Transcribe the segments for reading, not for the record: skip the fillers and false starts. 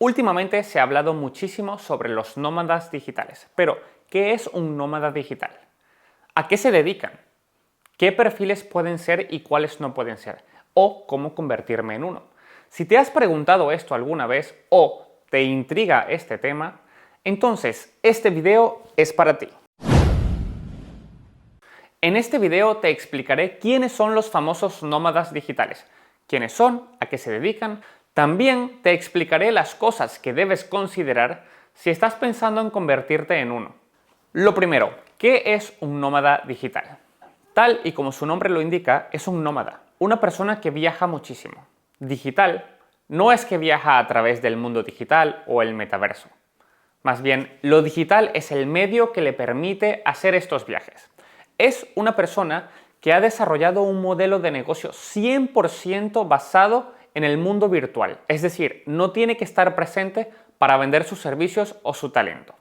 Últimamente se ha hablado muchísimo sobre los nómadas digitales, pero ¿qué es un nómada digital? ¿A qué se dedican? ¿Qué perfiles pueden ser y cuáles no pueden ser? ¿O cómo convertirme en uno? Si te has preguntado esto alguna vez o te intriga este tema, entonces este video es para ti. En este video te explicaré quiénes son los famosos nómadas digitales, quiénes son, a qué se dedican. También te explicaré las cosas que debes considerar si estás pensando en convertirte en uno. Lo primero, ¿qué es un nómada digital? Tal y como su nombre lo indica, es un nómada, una persona que viaja muchísimo. Digital no es que viaja a través del mundo digital o el metaverso. Más bien, lo digital es el medio que le permite hacer estos viajes. Es una persona que ha desarrollado un modelo de negocio 100% basado en el mundo virtual. Es decir, no tiene que estar presente para vender sus servicios o su talento.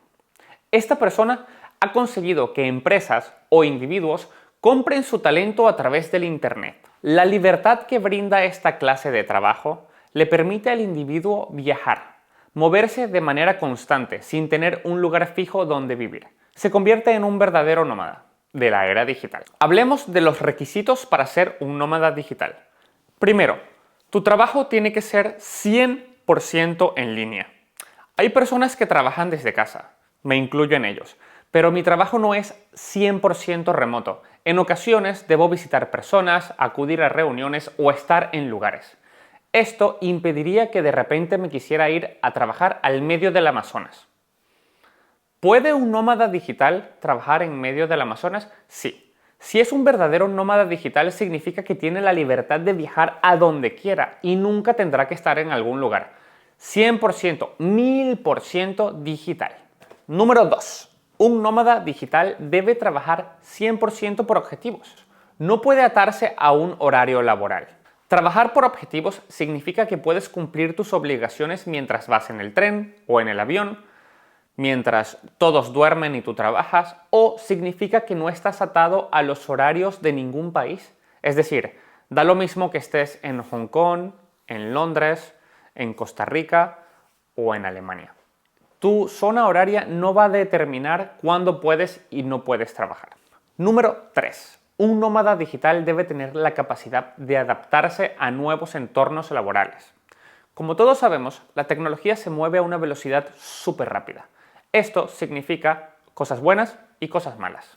Esta persona ha conseguido que empresas o individuos compren su talento a través del Internet. La libertad que brinda esta clase de trabajo le permite al individuo viajar, moverse de manera constante, sin tener un lugar fijo donde vivir. Se convierte en un verdadero nómada de la era digital. Hablemos de los requisitos para ser un nómada digital. Primero, tu trabajo tiene que ser 100% en línea. Hay personas que trabajan desde casa, me incluyo en ellos, pero mi trabajo no es 100% remoto. En ocasiones debo visitar personas, acudir a reuniones o estar en lugares. Esto impediría que de repente me quisiera ir a trabajar al medio del Amazonas. ¿Puede un nómada digital trabajar en medio del Amazonas? Sí. Si es un verdadero nómada digital, significa que tiene la libertad de viajar a donde quiera y nunca tendrá que estar en algún lugar. 100%, 1000% digital. Número 2. Un nómada digital debe trabajar 100% por objetivos. No puede atarse a un horario laboral. Trabajar por objetivos significa que puedes cumplir tus obligaciones mientras vas en el tren o en el avión, mientras todos duermen y tú trabajas, o significa que no estás atado a los horarios de ningún país. Es decir, da lo mismo que estés en Hong Kong, en Londres, en Costa Rica o en Alemania. Tu zona horaria no va a determinar cuándo puedes y no puedes trabajar. Número 3. Un nómada digital debe tener la capacidad de adaptarse a nuevos entornos laborales. Como todos sabemos, la tecnología se mueve a una velocidad súper rápida. Esto significa cosas buenas y cosas malas.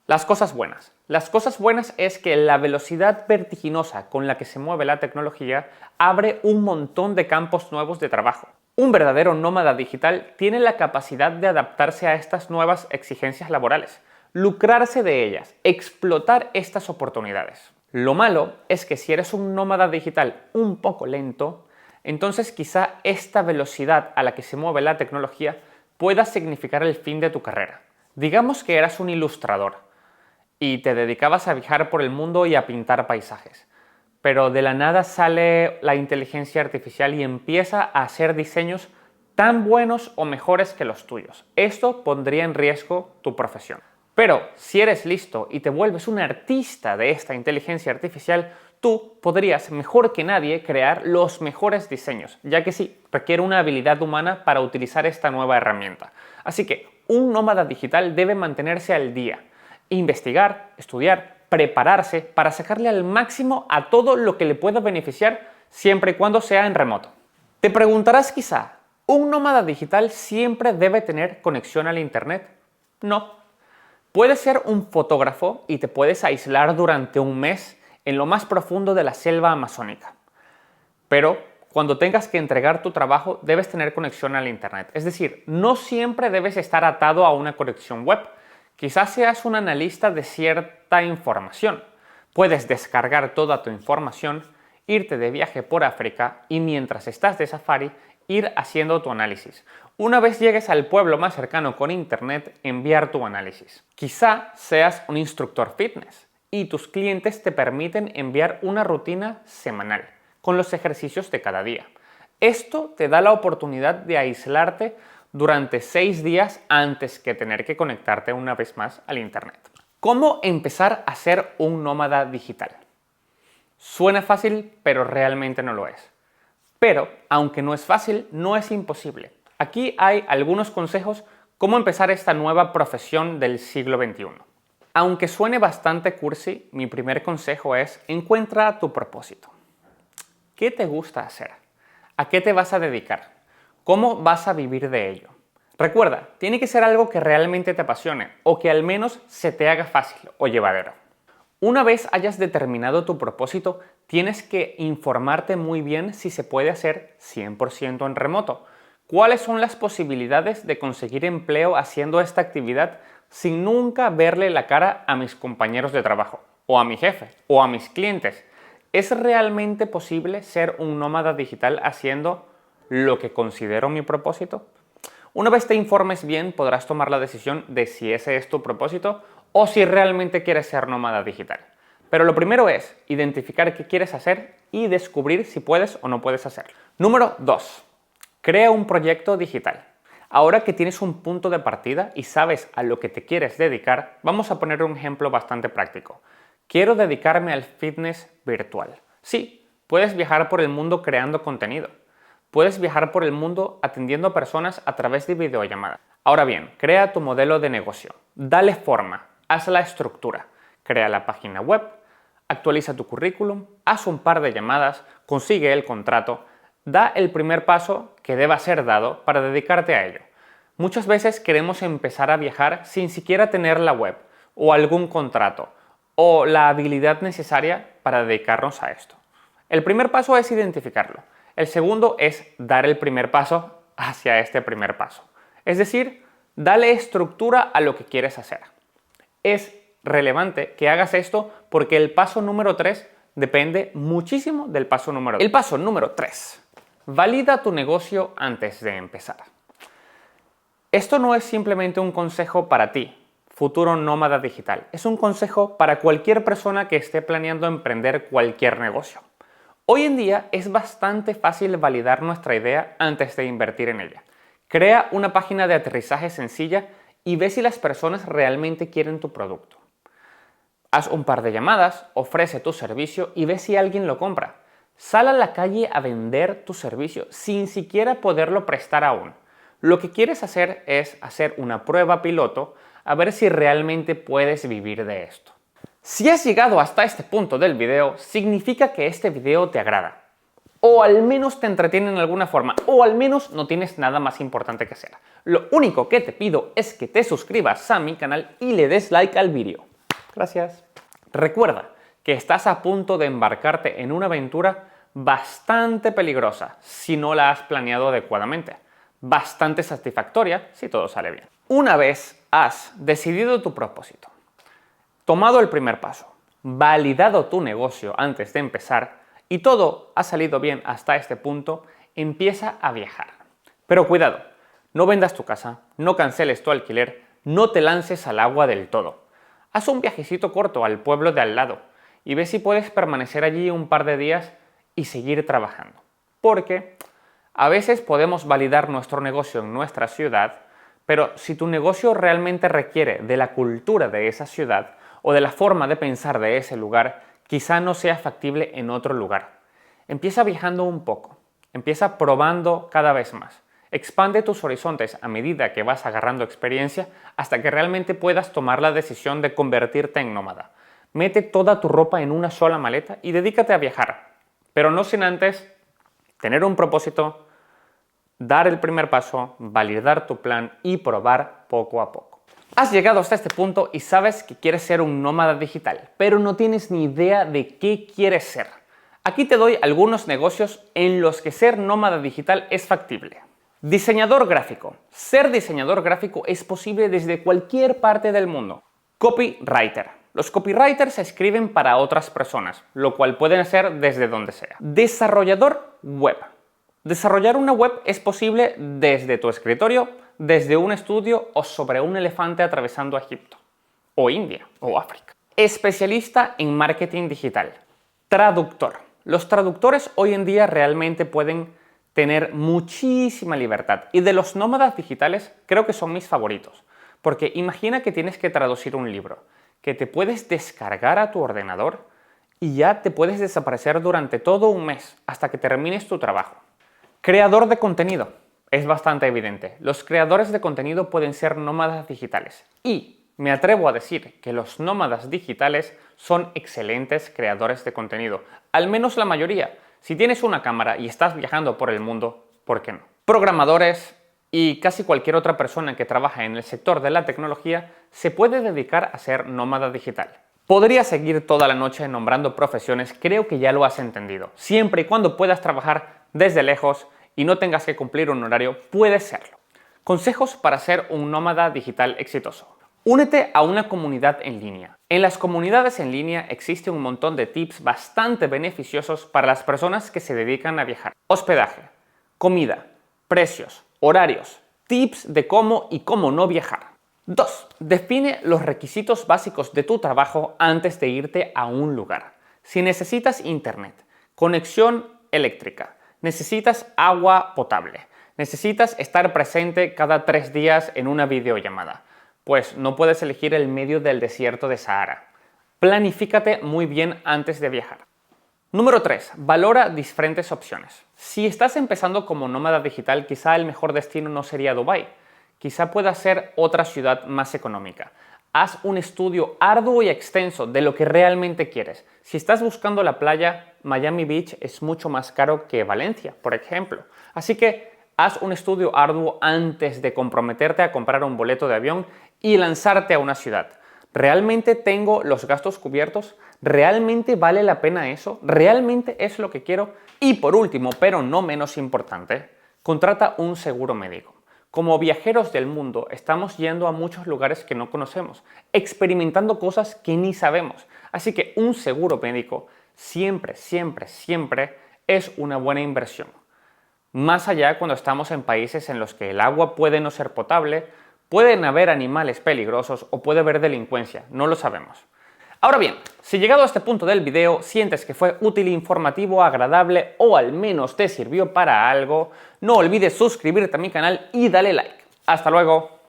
Las cosas buenas. Las cosas buenas es que la velocidad vertiginosa con la que se mueve la tecnología abre un montón de campos nuevos de trabajo. Un verdadero nómada digital tiene la capacidad de adaptarse a estas nuevas exigencias laborales, lucrarse de ellas, explotar estas oportunidades. Lo malo es que si eres un nómada digital un poco lento, entonces quizá esta velocidad a la que se mueve la tecnología pueda significar el fin de tu carrera. Digamos que eras un ilustrador y te dedicabas a viajar por el mundo y a pintar paisajes. Pero de la nada sale la inteligencia artificial y empieza a hacer diseños tan buenos o mejores que los tuyos. Esto pondría en riesgo tu profesión. Pero si eres listo y te vuelves un artista de esta inteligencia artificial, tú podrías, mejor que nadie, crear los mejores diseños, ya que sí, requiere una habilidad humana para utilizar esta nueva herramienta. Así que un nómada digital debe mantenerse al día, investigar, estudiar, prepararse para sacarle al máximo a todo lo que le pueda beneficiar siempre y cuando sea en remoto. Te preguntarás quizá, ¿un nómada digital siempre debe tener conexión al Internet? No. Puedes ser un fotógrafo y te puedes aislar durante un mes en lo más profundo de la selva amazónica. Pero cuando tengas que entregar tu trabajo debes tener conexión al Internet. Es decir, no siempre debes estar atado a una conexión web. Quizás seas un analista de cierta información. Puedes descargar toda tu información, irte de viaje por África y mientras estás de safari, ir haciendo tu análisis. Una vez llegues al pueblo más cercano con Internet, enviar tu análisis. Quizá seas un instructor fitness y tus clientes te permiten enviar una rutina semanal con los ejercicios de cada día. Esto te da la oportunidad de aislarte durante 6 días antes que tener que conectarte una vez más al Internet. ¿Cómo empezar a ser un nómada digital? Suena fácil, pero realmente no lo es. Pero, aunque no es fácil, no es imposible. Aquí hay algunos consejos cómo empezar esta nueva profesión del siglo XXI. Aunque suene bastante cursi, mi primer consejo es: encuentra tu propósito. ¿Qué te gusta hacer? ¿A qué te vas a dedicar? ¿Cómo vas a vivir de ello? Recuerda, tiene que ser algo que realmente te apasione o que al menos se te haga fácil o llevadero. Una vez hayas determinado tu propósito, tienes que informarte muy bien si se puede hacer 100% en remoto. ¿Cuáles son las posibilidades de conseguir empleo haciendo esta actividad sin nunca verle la cara a mis compañeros de trabajo, o a mi jefe, o a mis clientes? ¿Es realmente posible ser un nómada digital haciendo lo que considero mi propósito? Una vez te informes bien, podrás tomar la decisión de si ese es tu propósito o si realmente quieres ser nómada digital. Pero lo primero es identificar qué quieres hacer y descubrir si puedes o no puedes hacerlo. Número 2. Crea un proyecto digital. Ahora que tienes un punto de partida y sabes a lo que te quieres dedicar, vamos a poner un ejemplo bastante práctico. Quiero dedicarme al fitness virtual. Sí, puedes viajar por el mundo creando contenido. Puedes viajar por el mundo atendiendo a personas a través de videollamadas. Ahora bien, crea tu modelo de negocio. Dale forma, haz la estructura. Crea la página web, actualiza tu currículum, haz un par de llamadas, consigue el contrato. Da el primer paso que deba ser dado para dedicarte a ello. Muchas veces queremos empezar a viajar sin siquiera tener la web, o algún contrato, o la habilidad necesaria para dedicarnos a esto. El primer paso es identificarlo. El segundo es dar el primer paso hacia este primer paso. Es decir, dale estructura a lo que quieres hacer. Es relevante que hagas esto porque el paso número 3 depende muchísimo del paso número 2. El paso número 3. Valida tu negocio antes de empezar. Esto no es simplemente un consejo para ti, futuro nómada digital. Es un consejo para cualquier persona que esté planeando emprender cualquier negocio. Hoy en día es bastante fácil validar nuestra idea antes de invertir en ella. Crea una página de aterrizaje sencilla y ve si las personas realmente quieren tu producto. Haz un par de llamadas, ofrece tu servicio y ve si alguien lo compra. Sal a la calle a vender tu servicio sin siquiera poderlo prestar aún. Lo que quieres hacer es hacer una prueba piloto a ver si realmente puedes vivir de esto. Si has llegado hasta este punto del video, significa que este video te agrada. O al menos te entretiene en alguna forma, o al menos no tienes nada más importante que hacer. Lo único que te pido es que te suscribas a mi canal y le des like al vídeo. Gracias. Recuerda que estás a punto de embarcarte en una aventura bastante peligrosa si no la has planeado adecuadamente. Bastante satisfactoria si todo sale bien. Una vez has decidido tu propósito, tomado el primer paso, validado tu negocio antes de empezar y todo ha salido bien hasta este punto, empieza a viajar. Pero cuidado, no vendas tu casa, no canceles tu alquiler, no te lances al agua del todo. Haz un viajecito corto al pueblo de al lado y ve si puedes permanecer allí un par de días y seguir trabajando. Porque a veces podemos validar nuestro negocio en nuestra ciudad, pero si tu negocio realmente requiere de la cultura de esa ciudad o de la forma de pensar de ese lugar, quizá no sea factible en otro lugar. Empieza viajando un poco, empieza probando cada vez más. Expande tus horizontes a medida que vas agarrando experiencia hasta que realmente puedas tomar la decisión de convertirte en nómada. Mete toda tu ropa en una sola maleta y dedícate a viajar, pero no sin antes tener un propósito, dar el primer paso, validar tu plan y probar poco a poco. Has llegado hasta este punto y sabes que quieres ser un nómada digital, pero no tienes ni idea de qué quieres ser. Aquí te doy algunos negocios en los que ser nómada digital es factible. Diseñador gráfico. Ser diseñador gráfico es posible desde cualquier parte del mundo. Copywriter. Los copywriters escriben para otras personas, lo cual pueden hacer desde donde sea. Desarrollador web. Desarrollar una web es posible desde tu escritorio, desde un estudio o sobre un elefante atravesando Egipto, o India, o África. Especialista en marketing digital. Traductor. Los traductores hoy en día realmente pueden tener muchísima libertad y de los nómadas digitales creo que son mis favoritos, porque imagina que tienes que traducir un libro, que te puedes descargar a tu ordenador y ya te puedes desaparecer durante todo un mes hasta que termines tu trabajo. Creador de contenido. Es bastante evidente. Los creadores de contenido pueden ser nómadas digitales. Y me atrevo a decir que los nómadas digitales son excelentes creadores de contenido. Al menos la mayoría. Si tienes una cámara y estás viajando por el mundo, ¿por qué no? Programadores y casi cualquier otra persona que trabaja en el sector de la tecnología se puede dedicar a ser nómada digital. Podría seguir toda la noche nombrando profesiones, creo que ya lo has entendido. Siempre y cuando puedas trabajar desde lejos y no tengas que cumplir un horario, puedes serlo. Consejos para ser un nómada digital exitoso. Únete a una comunidad en línea. En las comunidades en línea existe un montón de tips bastante beneficiosos para las personas que se dedican a viajar. Hospedaje, comida, precios, horarios, tips de cómo y cómo no viajar. 2. Define los requisitos básicos de tu trabajo antes de irte a un lugar. Si necesitas internet, conexión eléctrica, necesitas agua potable, necesitas estar presente cada 3 días en una videollamada, pues no puedes elegir el medio del desierto de Sahara. Planifícate muy bien antes de viajar. Número 3. Valora diferentes opciones. Si estás empezando como nómada digital, quizá el mejor destino no sería Dubái. Quizá pueda ser otra ciudad más económica. Haz un estudio arduo y extenso de lo que realmente quieres. Si estás buscando la playa, Miami Beach es mucho más caro que Valencia, por ejemplo. Así que haz un estudio arduo antes de comprometerte a comprar un boleto de avión y lanzarte a una ciudad. ¿Realmente tengo los gastos cubiertos? ¿Realmente vale la pena eso? ¿Realmente es lo que quiero? Y por último, pero no menos importante, contrata un seguro médico. Como viajeros del mundo, estamos yendo a muchos lugares que no conocemos, experimentando cosas que ni sabemos. Así que un seguro médico siempre, siempre, siempre es una buena inversión. Más allá cuando estamos en países en los que el agua puede no ser potable, pueden haber animales peligrosos o puede haber delincuencia, no lo sabemos. Ahora bien, si llegado a este punto del video sientes que fue útil, informativo, agradable o al menos te sirvió para algo, no olvides suscribirte a mi canal y dale like. ¡Hasta luego!